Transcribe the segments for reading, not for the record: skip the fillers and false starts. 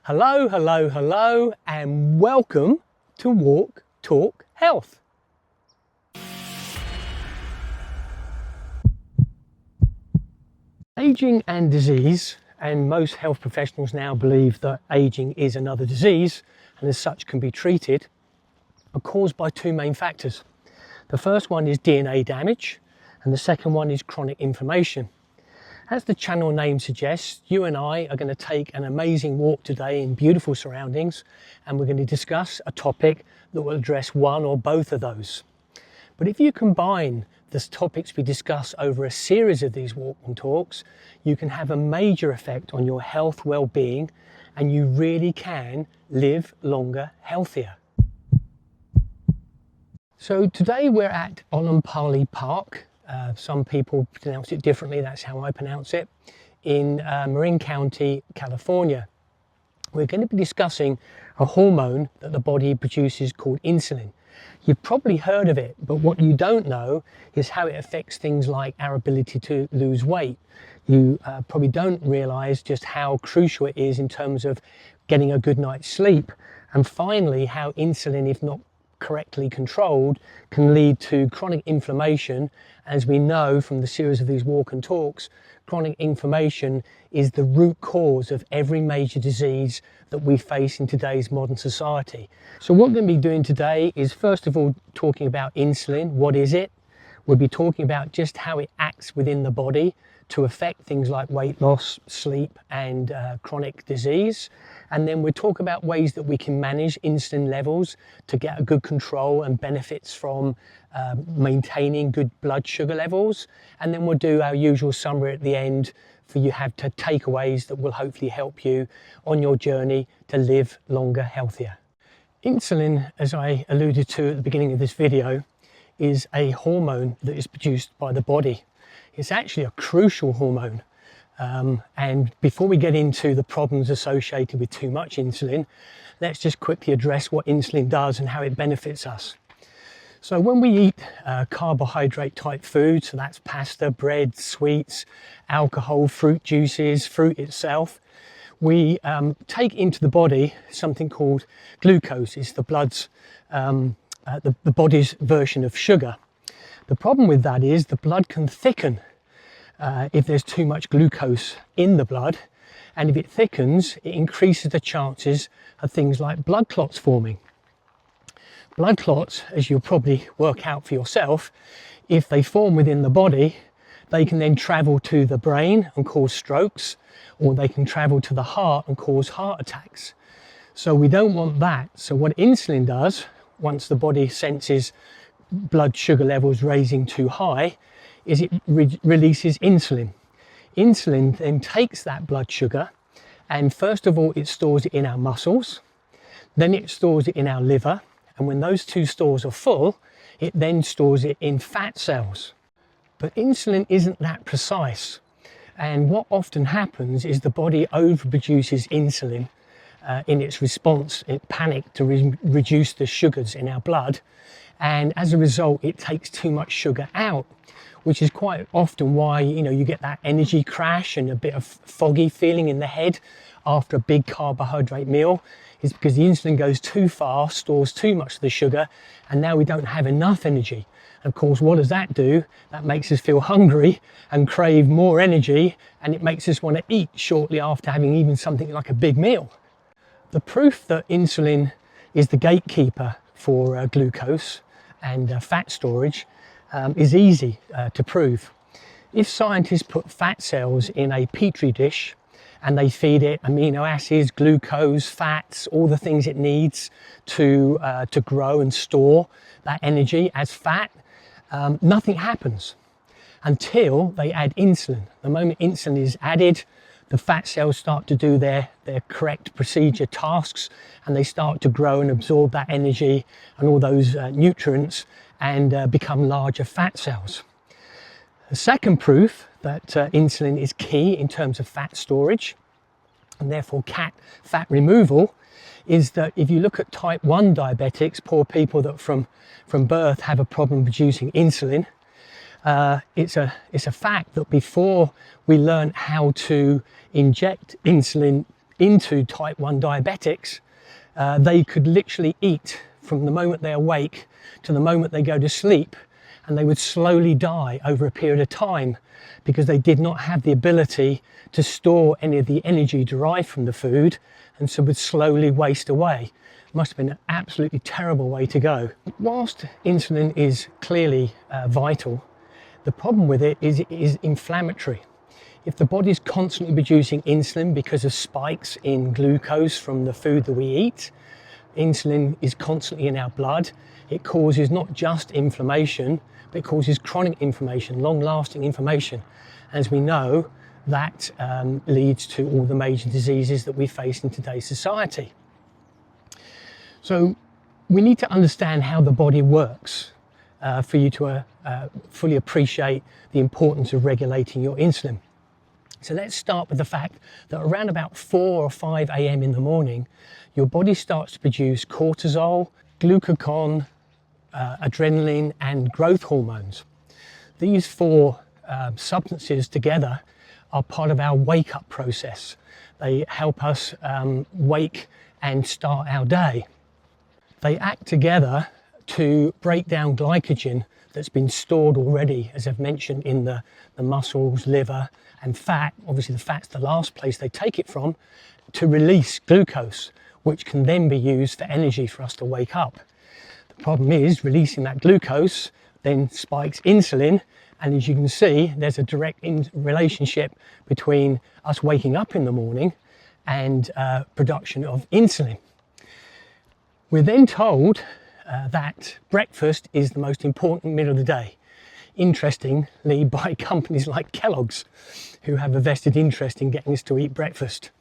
Hello, hello, hello, and welcome to Walk, Talk, Health. Aging and disease, and most health professionals now believe that aging is another disease and as such can be treated, are caused by two main factors. The first one is DNA damage and the second one is chronic inflammation. As the channel name suggests, you and I are going to take an amazing walk today in beautiful surroundings, and we're going to discuss a topic that will address one or both of those. But if you combine the topics we discuss over a series of these walk and talks, you can have a major effect on your health, well-being, and you really can live longer, healthier. So today we're at Olompali Park. Some people pronounce it differently, that's how I pronounce it, in Marin County, California. We're going to be discussing a hormone that the body produces called insulin. You've probably heard of it, but what you don't know is how it affects things like our ability to lose weight. You probably don't realize just how crucial it is in terms of getting a good night's sleep, and finally how insulin, if not correctly controlled, can lead to chronic inflammation. As we know from the series of these walk and talks, chronic inflammation is the root cause of every major disease that we face in today's modern society. So what we're going to be doing today is first of all talking about insulin. What is it? We'll be talking about just how it acts within the body to affect things like weight loss, sleep and chronic disease. And then we'll talk about ways that we can manage insulin levels to get a good control and benefits from maintaining good blood sugar levels. And then we'll do our usual summary at the end for you have to takeaways that will hopefully help you on your journey to live longer, healthier. Insulin, as I alluded to at the beginning of this video, is a hormone that is produced by the body. It's actually a crucial hormone. And before we get into the problems associated with too much insulin, let's just quickly address what insulin does and how it benefits us. So when we eat carbohydrate type food, so that's pasta, bread, sweets, alcohol, fruit juices, fruit itself, we take into the body something called glucose. It's the blood's, the body's version of sugar. The problem with that is the blood can thicken if there's too much glucose in the blood, and if it thickens, it increases the chances of things like blood clots forming. Blood clots, as you'll probably work out for yourself, if they form within the body, they can then travel to the brain and cause strokes, or they can travel to the heart and cause heart attacks. So we don't want that. So what insulin does, once the body senses blood sugar levels raising too high, is it releases insulin. Insulin then takes that blood sugar and first of all it stores it in our muscles, then it stores it in our liver, and when those two stores are full, it then stores it in fat cells. But insulin isn't that precise, and what often happens is the body overproduces insulin in its response. It panics to reduce the sugars in our blood, and as a result it takes too much sugar out, which is quite often why you get that energy crash and a bit of foggy feeling in the head after a big carbohydrate meal, is because the insulin goes too far, stores too much of the sugar, and now we don't have enough energy. And of course, what does that do? That makes us feel hungry and crave more energy, and it makes us want to eat shortly after having even something like a big meal. The proof that insulin is the gatekeeper for glucose and fat storage is easy to prove. If scientists put fat cells in a petri dish and they feed it amino acids, glucose, fats, all the things it needs to grow and store that energy as fat, nothing happens until they add insulin. The moment insulin is added, the fat cells start to do their correct procedure tasks, and they start to grow and absorb that energy and all those nutrients and become larger fat cells. The second proof that insulin is key in terms of fat storage and therefore fat removal is that if you look at type 1 diabetics, poor people that from birth have a problem producing insulin, it's a fact that before we learn how to inject insulin into type 1 diabetics, they could literally eat from the moment they awake to the moment they go to sleep, and they would slowly die over a period of time because they did not have the ability to store any of the energy derived from the food, and so would slowly waste away. Must have been an absolutely terrible way to go. Whilst insulin is clearly vital, the problem with it is inflammatory. If the body is constantly producing insulin because of spikes in glucose from the food that we eat, insulin is constantly in our blood. It causes not just inflammation, but it causes chronic inflammation, long-lasting inflammation. As we know, that leads to all the major diseases that we face in today's society. So we need to understand how the body works for you to fully appreciate the importance of regulating your insulin. So let's start with the fact that around about 4 or 5 a.m. in the morning, your body starts to produce cortisol, glucagon, adrenaline and growth hormones. These 4 substances together are part of our wake-up process. They help us wake and start our day. They act together to break down glycogen that's been stored already, as I've mentioned, in the muscles, liver and fat. Obviously the fat's the last place they take it from, to release glucose, which can then be used for energy for us to wake up. The problem is releasing that glucose then spikes insulin, and as you can see, there's a direct relationship between us waking up in the morning and production of insulin. We're then told that breakfast is the most important meal of the day, interestingly by companies like Kellogg's, who have a vested interest in getting us to eat breakfast.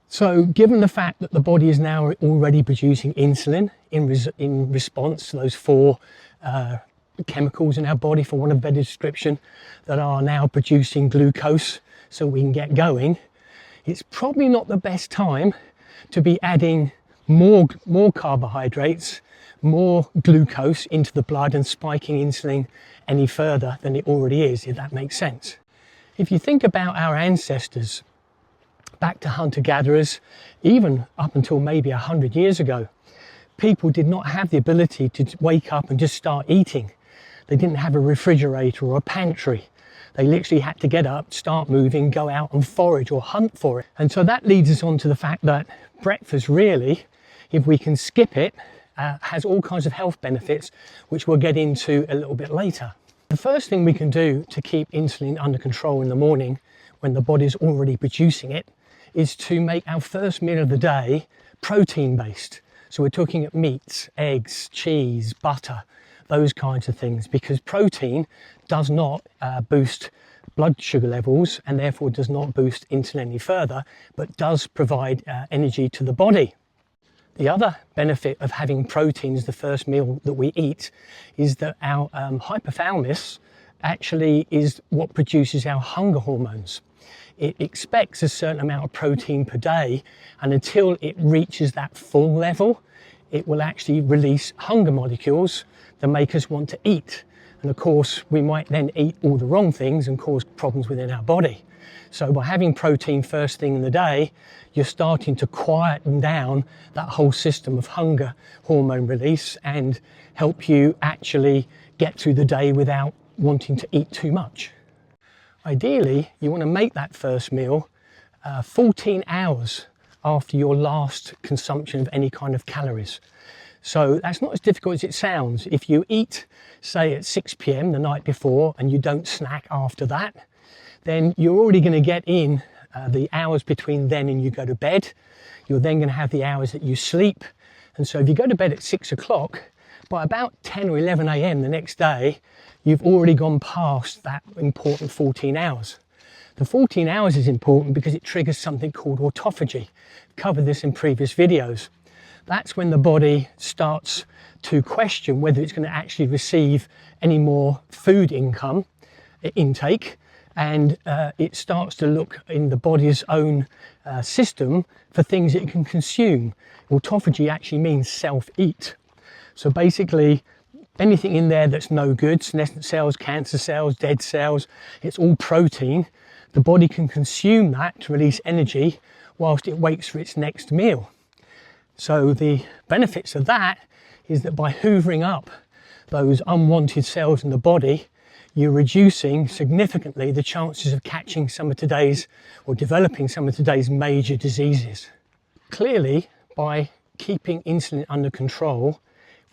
So given the fact that the body is now already producing insulin in response to those 4 chemicals in our body, for want of a better description, that are now producing glucose so we can get going, it's probably not the best time to be adding more carbohydrates, more glucose into the blood and spiking insulin any further than it already is, if that makes sense. If you think about our ancestors, back to hunter-gatherers, even up until maybe 100 years ago, people did not have the ability to wake up and just start eating. They didn't have a refrigerator or a pantry. They literally had to get up, start moving, go out and forage or hunt for it. And so that leads us on to the fact that breakfast really, if we can skip it, has all kinds of health benefits, which we'll get into a little bit later. The first thing we can do to keep insulin under control in the morning, when the body's already producing it, is to make our first meal of the day protein-based. So we're talking at meats, eggs, cheese, butter, those kinds of things, because protein does not boost blood sugar levels and therefore does not boost insulin any further, but does provide energy to the body. The other benefit of having protein as the first meal that we eat is that our hypothalamus actually is what produces our hunger hormones. It expects a certain amount of protein per day, and until it reaches that full level, it will actually release hunger molecules that make us want to eat. And of course, we might then eat all the wrong things and cause problems within our body. So by having protein first thing in the day, you're starting to quieten down that whole system of hunger hormone release and help you actually get through the day without wanting to eat too much. Ideally, you want to make that first meal 14 hours after your last consumption of any kind of calories. So that's not as difficult as it sounds. If you eat, say at 6 p.m. the night before and you don't snack after that, then you're already going to get in the hours between then and you go to bed. You're then going to have the hours that you sleep. And so if you go to bed at 6 o'clock, by about 10 or 11 a.m. the next day, you've already gone past that important 14 hours. The 14 hours is important because it triggers something called autophagy. I've covered this in previous videos. That's when the body starts to question whether it's going to actually receive any more food intake, and it starts to look in the body's own system for things it can consume. Autophagy actually means self-eat. So basically, anything in there that's no good, senescent cells, cancer cells, dead cells, it's all protein. The body can consume that to release energy, whilst it waits for its next meal. So the benefits of that is that by hoovering up those unwanted cells in the body, you're reducing significantly the chances of catching some of today's, or developing some of today's major diseases. Clearly, by keeping insulin under control,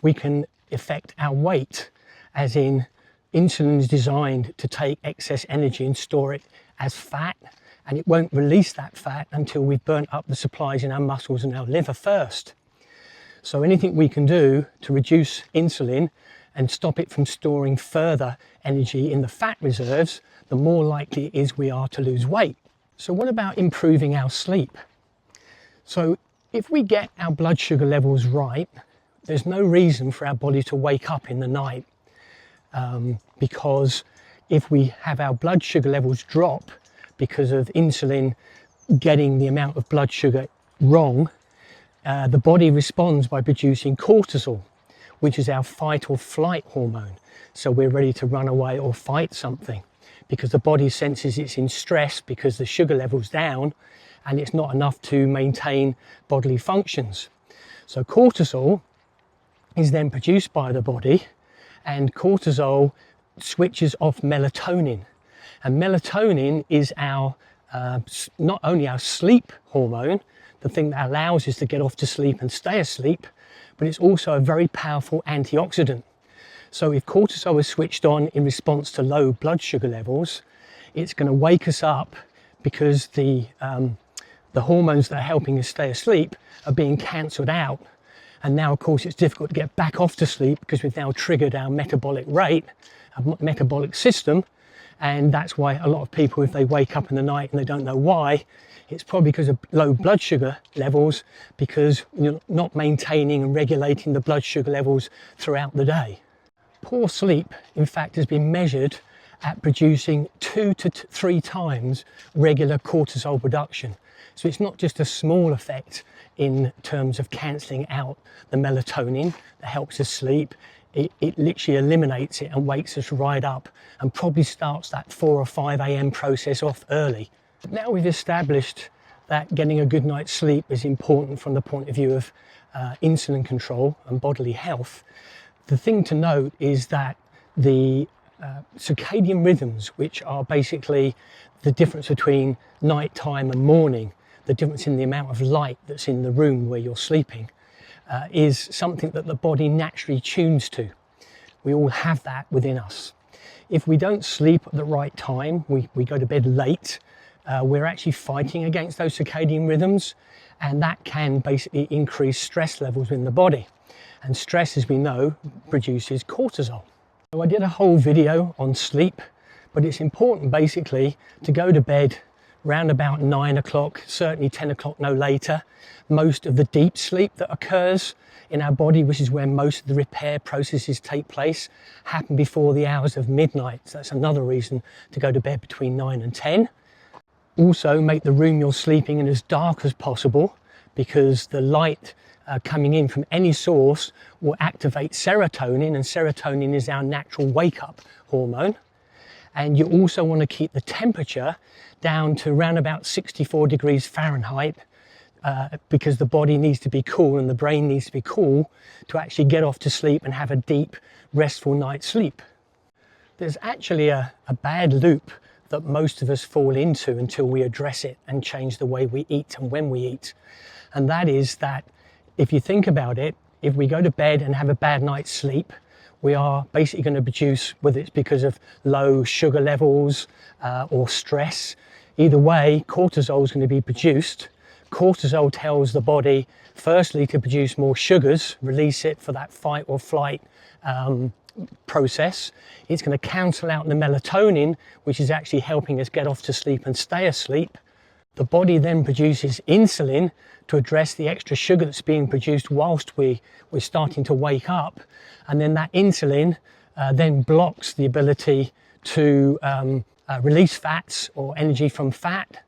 we can affect our weight, as in insulin is designed to take excess energy and store it as fat, and it won't release that fat until we've burnt up the supplies in our muscles and our liver first. So anything we can do to reduce insulin and stop it from storing further energy in the fat reserves, the more likely it is we are to lose weight. So what about improving our sleep? So if we get our blood sugar levels right, there's no reason for our body to wake up in the night, because if we have our blood sugar levels drop because of insulin getting the amount of blood sugar wrong, the body responds by producing cortisol, which is our fight or flight hormone. So we're ready to run away or fight something, because the body senses it's in stress because the sugar level's down and it's not enough to maintain bodily functions. So cortisol is then produced by the body, and cortisol switches off melatonin. And melatonin is our not only our sleep hormone, the thing that allows us to get off to sleep and stay asleep, but it's also a very powerful antioxidant. So if cortisol is switched on in response to low blood sugar levels, it's going to wake us up, because the hormones that are helping us stay asleep are being cancelled out. And now, of course, it's difficult to get back off to sleep because we've now triggered our metabolic rate, our metabolic system. And that's why a lot of people, if they wake up in the night and they don't know why, it's probably because of low blood sugar levels, because you're not maintaining and regulating the blood sugar levels throughout the day. Poor sleep, in fact, has been measured at producing 2 to 3 times regular cortisol production. So it's not just a small effect in terms of cancelling out the melatonin that helps us sleep. It literally eliminates it and wakes us right up, and probably starts that 4 or 5 a.m. process off early. Now we've established that getting a good night's sleep is important from the point of view of insulin control and bodily health. The thing to note is that the circadian rhythms, which are basically the difference between nighttime and morning, the difference in the amount of light that's in the room where you're sleeping, is something that the body naturally tunes to. We all have that within us. If we don't sleep at the right time, we go to bed late, we're actually fighting against those circadian rhythms, and that can basically increase stress levels in the body. And stress, as we know, produces cortisol. So I did a whole video on sleep, but it's important basically to go to bed round about 9 o'clock, certainly 10 o'clock, no later. Most of the deep sleep that occurs in our body, which is where most of the repair processes take place, happen before the hours of midnight. So that's another reason to go to bed between 9 and 10. Also, make the room you're sleeping in as dark as possible, because the light coming in from any source will activate serotonin, and serotonin is our natural wake-up hormone. And you also want to keep the temperature down to around about 64 degrees Fahrenheit, because the body needs to be cool and the brain needs to be cool to actually get off to sleep and have a deep, restful night's sleep. There's actually a bad loop that most of us fall into until we address it and change the way we eat and when we eat. And that is that, if you think about it, if we go to bed and have a bad night's sleep, we are basically going to produce, whether it's because of low sugar levels or stress, either way, cortisol is going to be produced. Cortisol tells the body, firstly, to produce more sugars, release it for that fight or flight process. It's going to cancel out the melatonin, which is actually helping us get off to sleep and stay asleep. The body then produces insulin to address the extra sugar that's being produced whilst we're starting to wake up. And then that insulin then blocks the ability to release fats or energy from fat.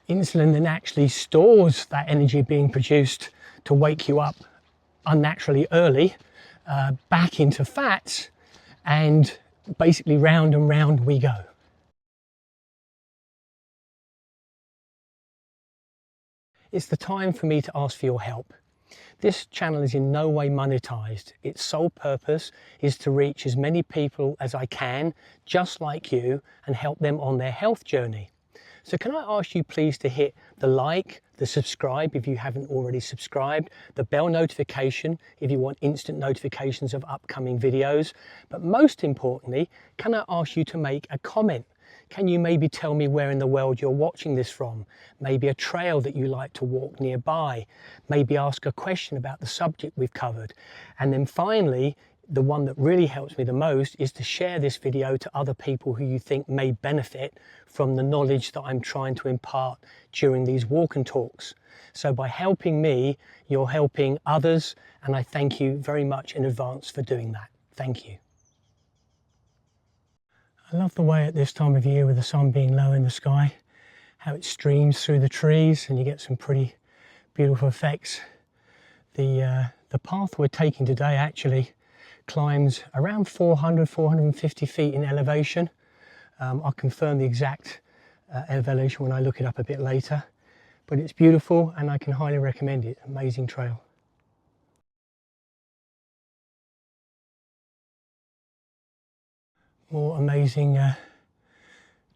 Insulin then actually stores that energy being produced to wake you up unnaturally early back into fats, and basically round and round we go. It's the time for me to ask for your help. This channel is in no way monetized. Its sole purpose is to reach as many people as I can, just like you, and help them on their health journey. So can I ask you please to hit the like, the subscribe if you haven't already subscribed, the bell notification if you want instant notifications of upcoming videos. But most importantly, can I ask you to make a comment? Can you maybe tell me where in the world you're watching this from? Maybe a trail that you like to walk nearby. Maybe ask a question about the subject we've covered. And then finally, the one that really helps me the most is to share this video to other people who you think may benefit from the knowledge that I'm trying to impart during these walk and talks. So by helping me, you're helping others, and I thank you very much in advance for doing that. Thank you. I love the way at this time of year with the sun being low in the sky, how it streams through the trees and you get some pretty beautiful effects. The path we're taking today actually climbs around 450 feet in elevation. I'll confirm the exact elevation when I look it up a bit later, but it's beautiful and I can highly recommend it. Amazing trail. More amazing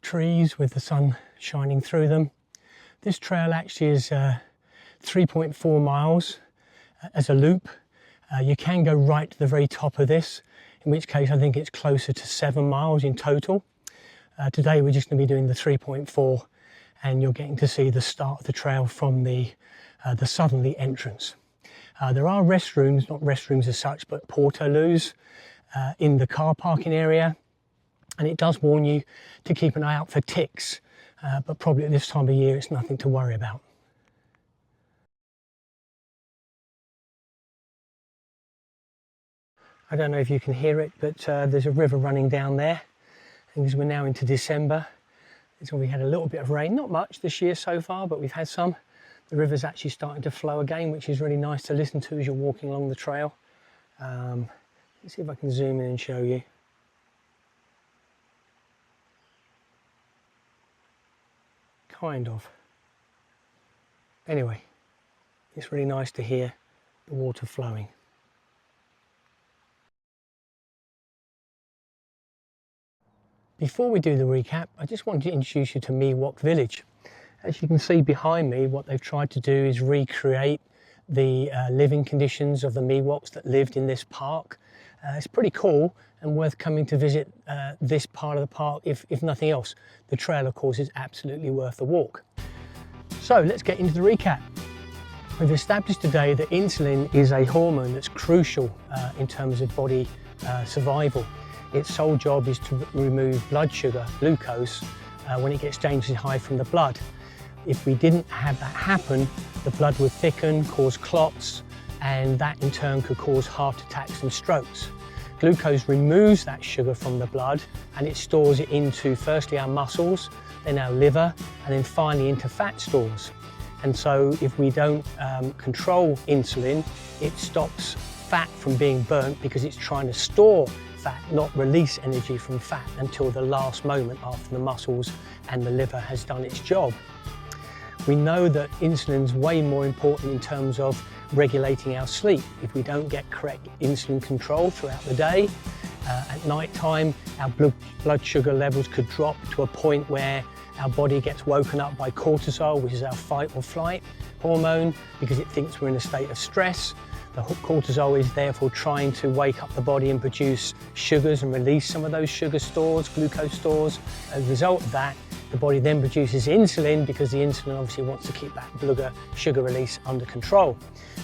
trees with the sun shining through them. This trail actually is 3.4 miles as a loop. You can go right to the very top of this, in which case I think it's closer to 7 miles in total. Today we're just going to be doing the 3.4, and you're getting to see the start of the trail from the southerly entrance. There are restrooms, not restrooms as such, but portaloos in the car parking area. And it does warn you to keep an eye out for ticks, but probably at this time of year it's nothing to worry about. I don't know if you can hear it, but there's a river running down there. And as we're now into December, we had a little bit of rain, not much this year so far, but we've had some. The river's actually starting to flow again, which is really nice to listen to as you're walking along the trail. Let's see if I can zoom in and show you. Kind of. Anyway, it's really nice to hear the water flowing. Before we do the recap, I just wanted to introduce you to Miwok Village. As you can see behind me, what they've tried to do is recreate the living conditions of the Miwoks that lived in this park. It's pretty cool and worth coming to visit this part of the park if nothing else. The trail, of course, is absolutely worth the walk. So let's get into the recap. We've established today that insulin is a hormone that's crucial in terms of body survival. Its sole job is to remove blood sugar, glucose, when it gets dangerously high from the blood. If we didn't have that happen, the blood would thicken, cause clots, and that in turn could cause heart attacks and strokes. Glucose removes that sugar from the blood and it stores it into firstly our muscles, then our liver, and then finally into fat stores. And so if we don't control insulin, it stops fat from being burnt because it's trying to store fat, not release energy from fat until the last moment after the muscles and the liver has done its job. We know that insulin's way more important in terms of regulating our sleep. If we don't get correct insulin control throughout the day, at night time our blood sugar levels could drop to a point where our body gets woken up by cortisol, which is our fight or flight hormone, because it thinks we're in a state of stress. The cortisol is therefore trying to wake up the body and produce sugars and release some of those sugar stores, glucose stores. As a result of that, the body then produces insulin because the insulin obviously wants to keep that blood sugar release under control.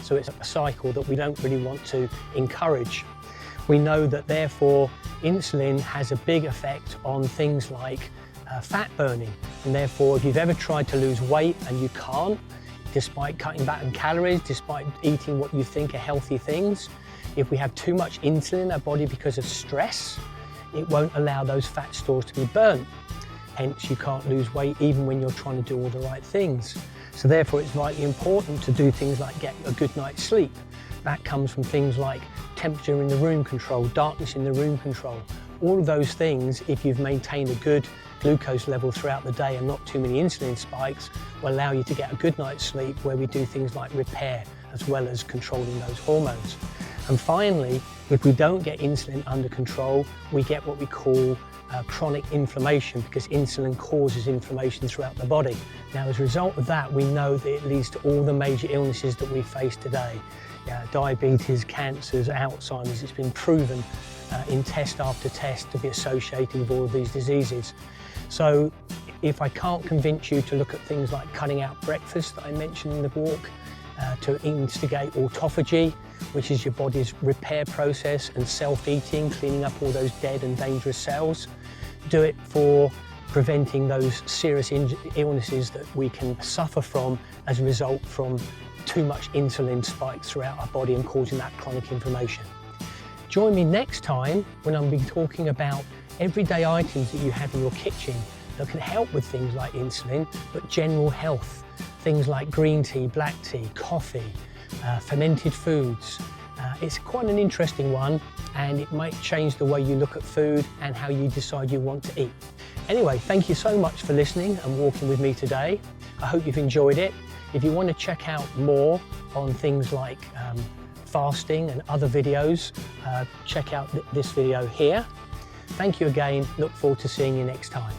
So it's a cycle that we don't really want to encourage. We know that therefore insulin has a big effect on things like fat burning, and therefore if you've ever tried to lose weight and you can't, despite cutting back on calories, despite eating what you think are healthy things, if we have too much insulin in our body because of stress, it won't allow those fat stores to be burnt. Hence you can't lose weight even when you're trying to do all the right things. So therefore it's vitally important to do things like get a good night's sleep. That comes from things like temperature in the room control, darkness in the room control. All of those things, if you've maintained a good glucose level throughout the day and not too many insulin spikes will allow you to get a good night's sleep, where we do things like repair as well as controlling those hormones. And finally, if we don't get insulin under control, we get what we call chronic inflammation, because insulin causes inflammation throughout the body. Now, as a result of that, we know that it leads to all the major illnesses that we face today. Diabetes, cancers, Alzheimer's. It's been proven in test after test to be associated with all of these diseases. So if I can't convince you to look at things like cutting out breakfast that I mentioned in the walk, to instigate autophagy, which is your body's repair process, and self-eating, cleaning up all those dead and dangerous cells, do it for preventing those serious illnesses that we can suffer from as a result from too much insulin spikes throughout our body and causing that chronic inflammation. Join me next time when I'll be talking about everyday items that you have in your kitchen that can help with things like insulin, but general health. Things like green tea, black tea, coffee, fermented foods. It's quite an interesting one, and it might change the way you look at food and how you decide you want to eat. Anyway, thank you so much for listening and walking with me today. I hope you've enjoyed it. If you want to check out more on things like fasting and other videos, check out this video here. Thank you again. Look forward to seeing you next time.